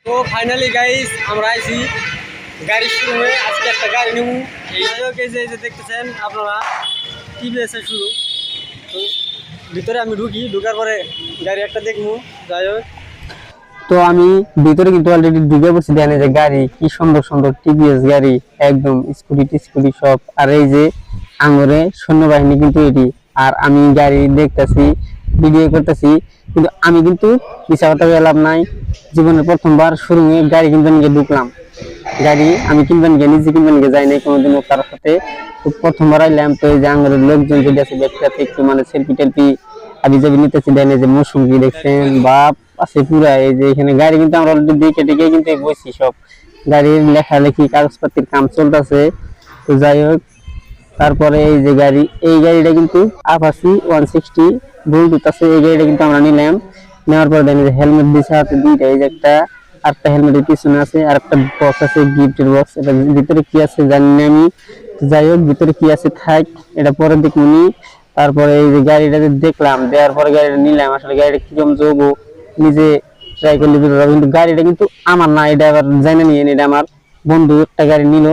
তো finally guys আমরা আইছি গাড়ি শুরু হয়ে আজকে একটা গাড়ি নেব। এই যে দেখতেছেন আপনারা টিভিএস এর শুরু। তো ভিতরে আমি ঢুকার পরে গাড়ি একটা দেখবো। যাই হোক, তো আমি ভিতরে কিন্তু অলরেডি ঢুকে পড়ছি। দেখেন যে গাড়ি কি সুন্দর সুন্দর টিভিএস গাড়ি, একদম স্কুটি সব। আর এই যে আঙুরে সৈন্যবাহিনী কিন্তু এটি। আর আমি গাড়ি দেখতেছি, ভিডিও করতেছি, কিন্তু আমি কিন্তু মিশা কথা বললাম নাই। জীবনের প্রথমবার শোরুমে গাড়ি কিনতে নিয়ে ঢুকলাম। গাড়ি আমি কিনবেন গিয়ে নিজে কিনবেন গিয়ে যাই নাই কোনোদিনও তার সাথে। তো প্রথমবার আইলাম। তো এই যে আঙুরের লোকজন যেটা আছে ব্যক্তিগত একটু মানে সেলফি টেলফি আবি যাবি নিতেছি। দেন এই যে মৌসুমি দেখছেন বাপ আছে পুরা। এই যে এখানে গাড়ি কিন্তু আমরা অলরেডি দেখে টেকে কিন্তু বসছি, সব গাড়ির লেখালেখি কাগজপাতির কাম চলতেছে। তো যাই হোক, তারপরে এই যে গাড়ি, এই গাড়িটা কিন্তু আপাসি 160 ব্লুটুথ আছে। এই গাড়িটা কিন্তু আমরা নিলাম। নেওয়ার পর দেখেন যে হেলমেট দিছে হাতে দুইটা, এই যে একটা আরেকটা হেলমেটের পিছনে আছে, আর একটা বক্স আছে গিফটের বক্স। এটা ভিতরে কি আছে জানি না আমি। যাই হোক, ভিতরে কি আছে থাক, এটা পরে দেখুনি। তারপরে এই যে গাড়িটা দেখলাম, দেওয়ার পরে গাড়িটা নিলাম। আসলে গাড়িটা কিরকম যোগো নিজে ট্রাই করলে, কিন্তু গাড়িটা কিন্তু আমার না, এটা আবার জানি নিয়ে, এটা আমার বন্ধু একটা গাড়ি নিল।